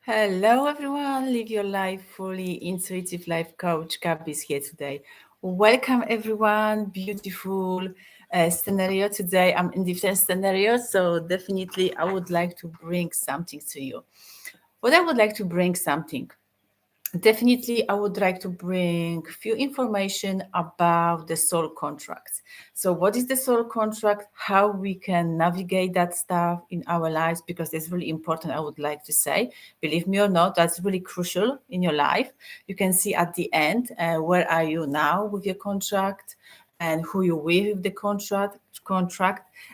Hello, everyone. Live your life fully. Intuitive life coach Gab is here today. Welcome, everyone. Beautiful scenario today. I'm in different scenarios, so definitely I would like to bring something to you. What I would like to bring something. Definitely, I would like to bring few information about the soul contracts. So, what is the soul contract? How we can navigate that stuff in our lives? Because it's really important. I would like to say, believe me or not, that's really crucial in your life. You can see at the end where are you now with your contract, and who you with the contract,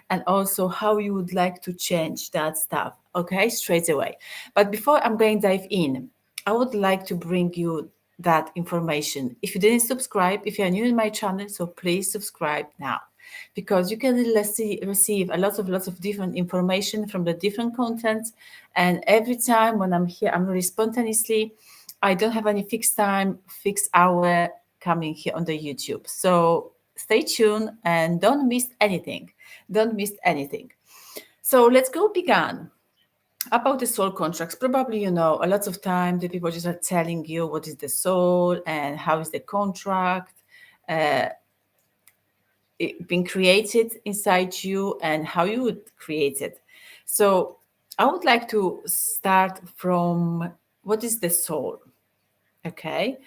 and also how you would like to change that stuff. Okay, straight away. But before I'm going to dive in, I would like to bring you that information. If you didn't subscribe, if you're new in my channel, so please subscribe now, because you can receive a lots of different information from the different contents. And every time when I'm here, I'm really spontaneously. I don't have any fixed time, fixed hour coming here on the YouTube. So stay tuned and don't miss anything. Don't miss anything. So let's go begin about the soul contracts. Probably you know a lot of time the people just are telling you what is the soul and how is the contract being created inside you and how you would create it. So I would like to start from what is the soul. Okay,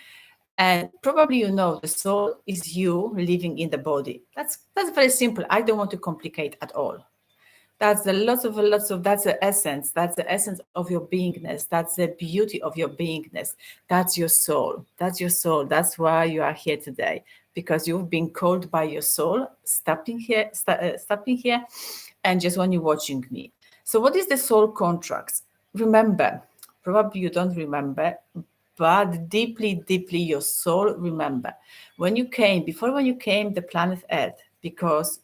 and probably you know the soul is you living in the body. That's very simple. I don't want to complicate at all. That's a lots of that's the essence. That's the essence of your beingness. That's the beauty of your beingness. That's your soul. That's your soul. That's why you are here today, because you've been called by your soul, stopping here, and just when you're watching me. So, what is the soul contracts? Remember, probably you don't remember, but deeply, deeply your soul remember when you came, before when you came the planet Earth, because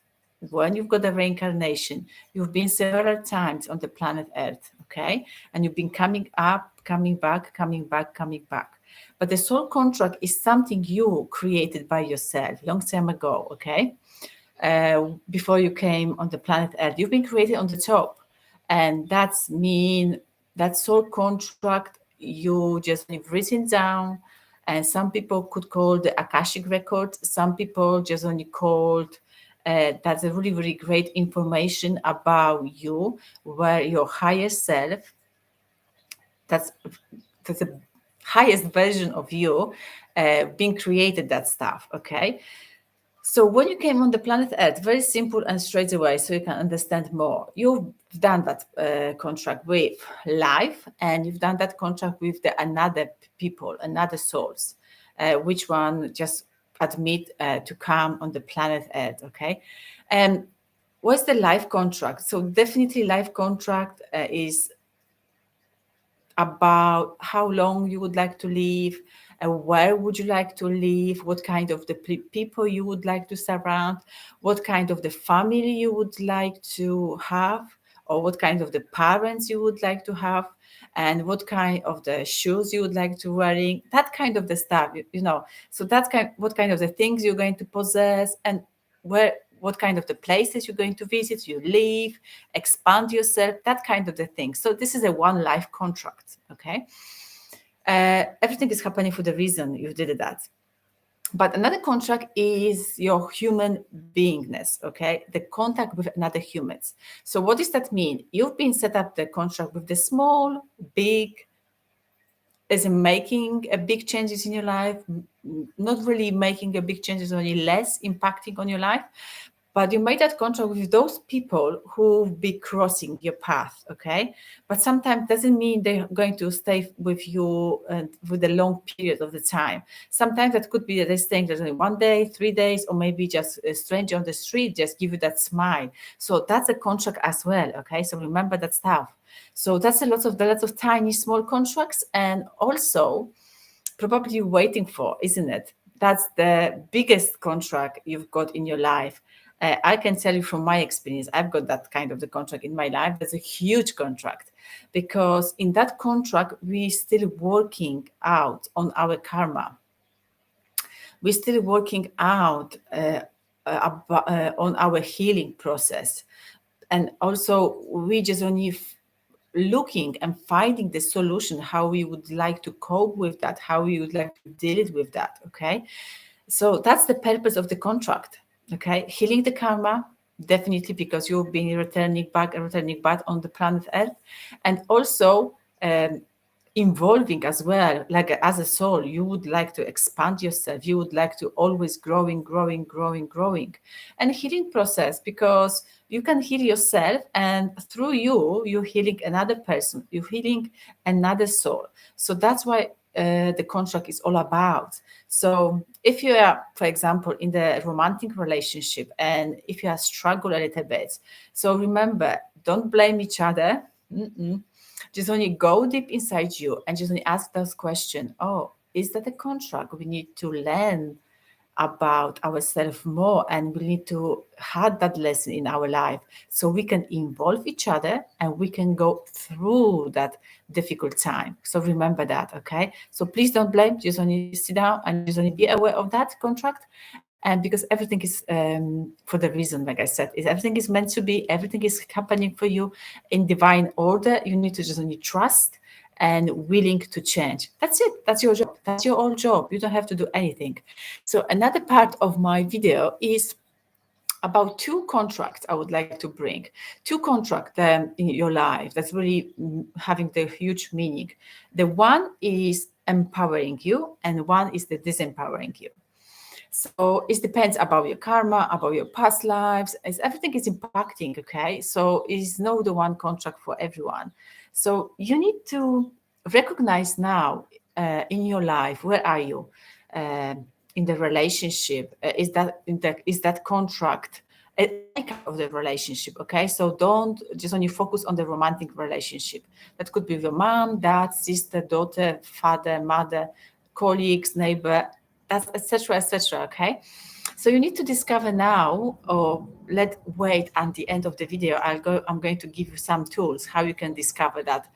when you've got a reincarnation, you've been several times on the planet Earth, okay? And you've been coming up, coming back, coming back, coming back. But the soul contract is something you created by yourself long time ago, okay? Before you came on the planet Earth, you've been created on the top. And that's mean that soul contract you just you've written down, and some people could call the Akashic record, some people just only called that's a really, really great information about you, where your higher self, that's that's the highest version of you, being created that stuff. Okay, so when you came on the planet Earth, very simple and straight away, so you can understand more. You've done that contract with life, and you've done that contract with the another people, another souls, which one just admit to come on the planet Earth. Okay, and what's the life contract? So definitely, life contract is about how long you would like to live, where would you like to live, what kind of the people you would like to surround, what kind of the family you would like to have, or what kind of the parents you would like to have, and what kind of the shoes you would like to wearing, that kind of the stuff, you know. So that's what kind of the things you're going to possess, and where, what kind of the places you're going to visit, you live, expand yourself, that kind of the thing. So this is a one life contract. Okay, everything is happening for the reason you did that. But another contract is your human beingness. Okay, the contact with another humans. So what does that mean? You've been set up the contract with the small, big, is making a big changes in your life, not really making a big changes, only less impacting on your life. But you made that contract with those people who will be crossing your path, okay? But sometimes doesn't mean they're going to stay with you with a long period of the time. Sometimes that could be that they're staying there only 1 day, 3 days, or maybe just a stranger on the street just give you that smile. So that's a contract as well, okay? So remember that stuff. So that's a lot of tiny small contracts, and also probably you're waiting for, isn't it? That's the biggest contract you've got in your life. I can tell you from my experience, I've got that kind of the contract in my life. That's a huge contract, because in that contract we're still working out on our karma. We're still working out on our healing process, and also we just only looking and finding the solution, how we would like to cope with that, how we would like to deal with that. Okay. So that's the purpose of the contract. Okay. Healing the karma, definitely, because you've been returning back on the planet Earth. And also, involving as well, like as a soul, you would like to expand yourself, you would like to always growing, and healing process, because you can heal yourself, and through you're healing another person, you're healing another soul. So that's why the contract is all about. So if you are, for example, in the romantic relationship, and if you are struggle a little bit, so remember, don't blame each other. Mm-mm. Just only go deep inside you and just only ask those questions. Oh, is that a contract? We need to learn about ourselves more, and we need to have that lesson in our life so we can involve each other and we can go through that difficult time. So remember that. Okay, so please don't blame, just only sit down and just only be aware of that contract. And because everything is for the reason, like I said, is everything is meant to be, everything is happening for you in divine order. You need to just only trust and willing to change. That's it. That's your job. That's your own job. You don't have to do anything. So another part of my video is about two contracts I would like to bring. Two contracts in your life that's really having the huge meaning. The one is empowering you, and one is the disempowering you. So it depends about your karma, about your past lives. Everything is impacting, okay? So it's not the one contract for everyone. So you need to recognize now in your life, where are you in the relationship? Is that contract any kind of the relationship? Okay, so don't just only focus on the romantic relationship. That could be your mom, dad, sister, daughter, father, mother, colleagues, neighbor, that's etc etc. Okay, so you need to discover now, or let wait at the end of the video. I'm going to give you some tools how you can discover that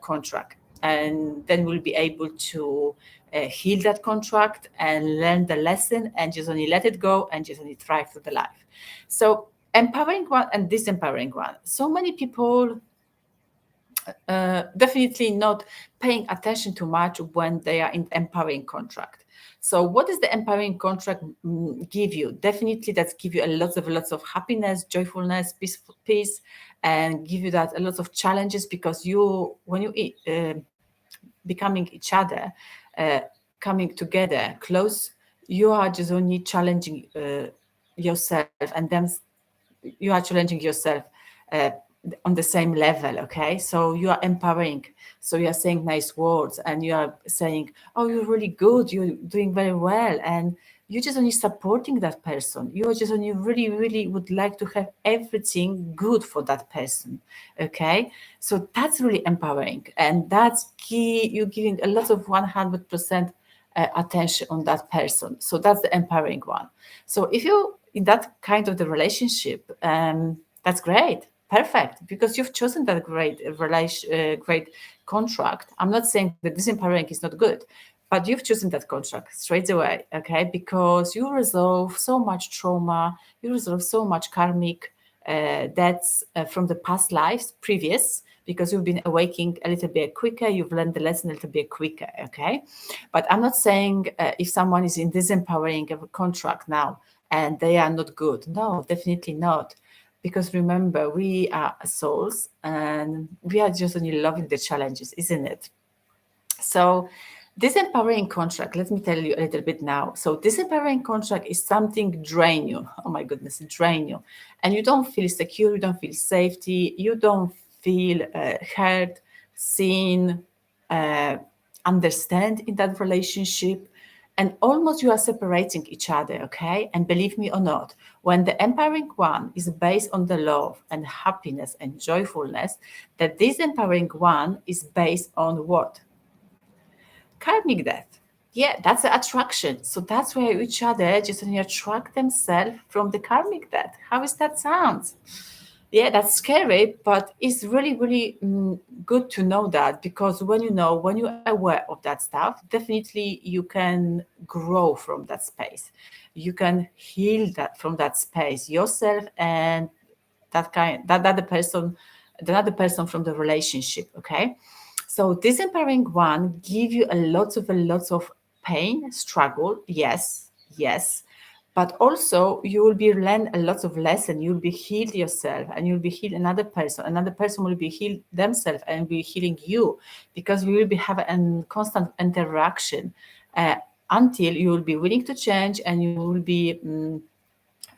contract, and then we'll be able to heal that contract and learn the lesson, and just only let it go and just only thrive through the life. So empowering one and disempowering one. So many people definitely not paying attention too much when they are in empowering contract. So what does the empowering contract give you? Definitely that's give you lots of happiness, joyfulness, peace, and give you that a lot of challenges, because you, when you becoming each other, uh, coming together close, you are just only challenging yourself, and then you are challenging yourself uh, on the same level. Okay, so you are empowering, so you are saying nice words, and you are saying, oh, you're really good, you're doing very well, and you're just only supporting that person. You are just only really would like to have everything good for that person. Okay, so that's really empowering, and that's key. You're giving a lot of 100% attention on that person. So that's the empowering one. So if you in that kind of the relationship, that's great, perfect, because you've chosen that great contract. I'm not saying that disempowering is not good, but you've chosen that contract straight away, okay? Because you resolve so much trauma, you resolve so much karmic debts from the past lives, previous, because you've been awaking a little bit quicker, you've learned the lesson a little bit quicker, okay? But I'm not saying if someone is in disempowering of a contract now and they are not good. No, definitely not. Because remember, we are souls and we are just only loving the challenges, isn't it? So this empowering contract, let me tell you a little bit now. So this empowering contract is something drain you. Oh my goodness, drain you. And you don't feel secure, you don't feel safety, you don't feel heard, seen, uh, understand in that relationship. And almost you are separating each other, okay? And believe me or not, when the empowering one is based on the love and happiness and joyfulness, that this empowering one is based on what? Karmic death. Yeah, that's the attraction. So that's where each other just when you attract themselves from the karmic death. How is that sound? Yeah, that's scary, but it's really good to know that, because when you know, when you're aware of that stuff, definitely you can grow from that space. You can heal that from that space yourself, and that other person the other person from the relationship. Okay, so disempowering one give you a lots of pain, struggle. Yes, yes, but also you will be learn a lot of lesson. You'll be healed yourself, and you'll be healed another person. Another person will be healed themselves and be healing you, because we will be having a constant interaction uh, until you will be willing to change, and you will be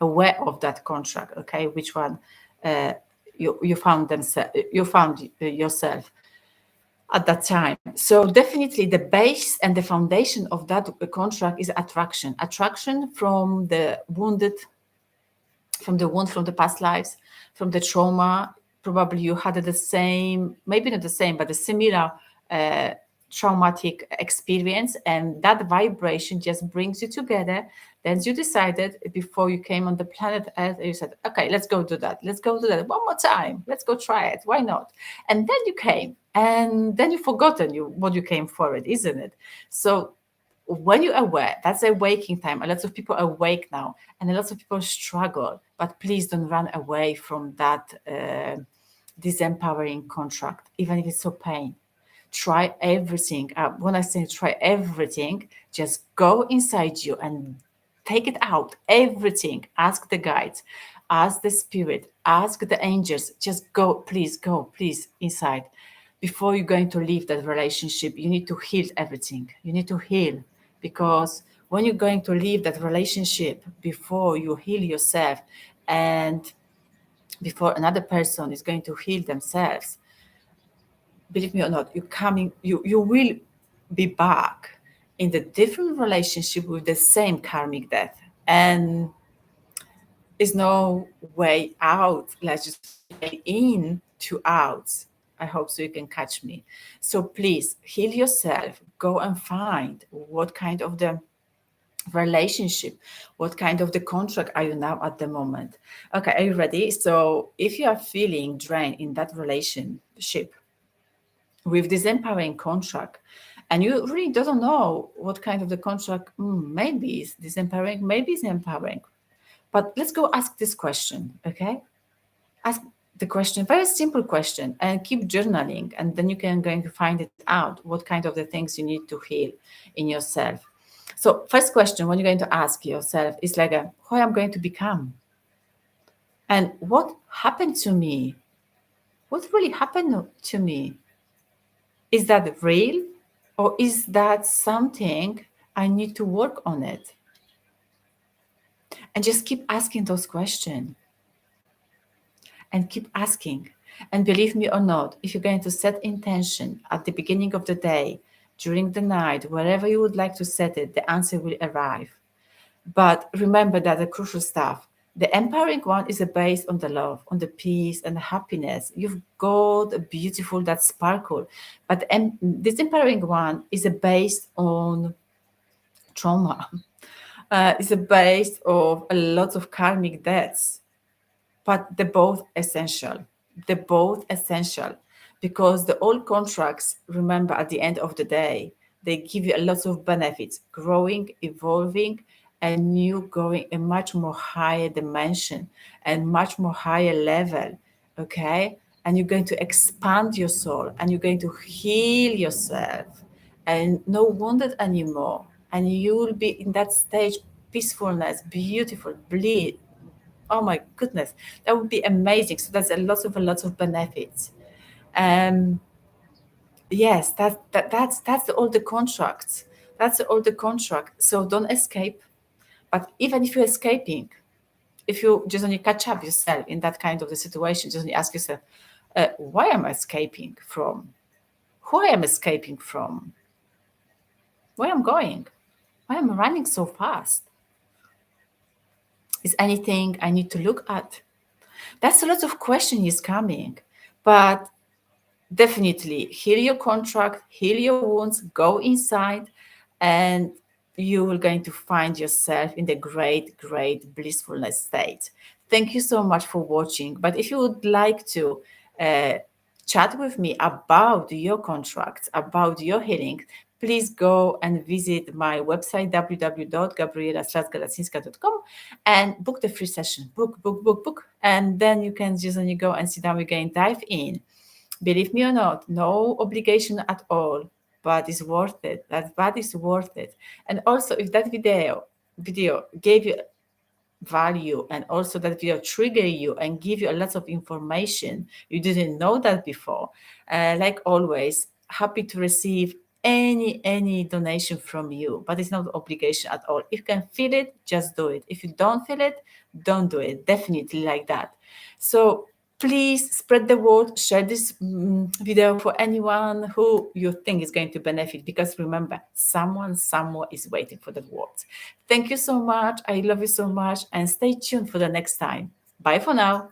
aware of that contract. Okay, which one uh, you found themselves, you found yourself at that time. So definitely the base and the foundation of that contract is attraction. Attraction from the wound from the past lives, from the trauma. Probably you had the same, maybe not the same, but a similar uh, traumatic experience, and that vibration just brings you together. Then you decided before you came on the planet Earth, you said, "Okay, let's go do that. Let's go do that one more time. Let's go try it. Why not?" And then you came, and then you've forgotten what you came for it, isn't it? So when you're aware, that's a waking time. A lot of people are awake now, and a lot of people struggle. But please don't run away from that disempowering contract, even if it's so pain. Try everything. When I say try everything, just go inside you and take it out. Everything. Ask the guides, ask the spirit, ask the angels. Just go, please, inside. Before you're going to leave that relationship, you need to heal everything. You need to heal, because when you're going to leave that relationship, before you heal yourself and before another person is going to heal themselves, believe me or not, you will be back in the different relationship with the same karmic death. And there's no way out. Let's just say in to out. I hope so you can catch me. So please heal yourself. Go and find what kind of the relationship, what kind of the contract are you now at the moment. Okay, are you ready? So if you are feeling drained in that relationship with this empowering contract, and you really don't know what kind of the contract, maybe is disempowering, maybe it's empowering, but let's go ask this question. Okay, ask the question, very simple question, and keep journaling, and then you can going to find it out what kind of the things you need to heal in yourself. So first question when you're going to ask yourself is like who I'm going to become, and what happened to me, what really happened to me. Is that real, or is that something I need to work on it? And just keep asking those questions, and keep asking. And believe me or not, if you're going to set intention at the beginning of the day, during the night, wherever you would like to set it, the answer will arrive. But remember that the crucial stuff, the empowering one is based on the love, on the peace and the happiness. You've got a beautiful that sparkle. But this empowering one is based on trauma. It's based of a lot of karmic debts, but they're both essential. They're both essential, because the old contracts, remember, at the end of the day, they give you a lot of benefits, growing, evolving, and you going a much more higher dimension and much more higher level. Okay. And you're going to expand your soul, and you're going to heal yourself and no wounded anymore. And you will be in that stage, peacefulness, beautiful, bleed. Oh my goodness, that would be amazing. So that's a lot of benefits. Um, yes, that's all the contracts. That's all the contract. So don't escape. But even if you're escaping, if you just only catch up yourself in that kind of the situation, just only ask yourself, why am I escaping from? Who I am escaping from? Where I'm going? Why am I running so fast? Is anything I need to look at? That's a lot of question is coming, but definitely heal your contract, heal your wounds, go inside, and you will going to find yourself in the great blissfulness state. Thank you so much for watching. But if you would like to uh, chat with me about your contracts, about your healing, please go and visit my website, www.gabriela-galacinska.com, and book the free session. Book. And then you can just only go and sit down again, dive in. Believe me or not, no obligation at all, but it's worth it. That is worth it. And also, if that video gave you value, and also that video trigger you and give you a lot of information you didn't know that before, like always, happy to receive any donation from you, but it's not obligation at all. If you can feel it, just do it. If you don't feel it, don't do it. Definitely like that. So please spread the word, share this video for anyone who you think is going to benefit, because remember, someone somewhere is waiting for the words. Thank you so much. I love you so much, and stay tuned for the next time. Bye for now.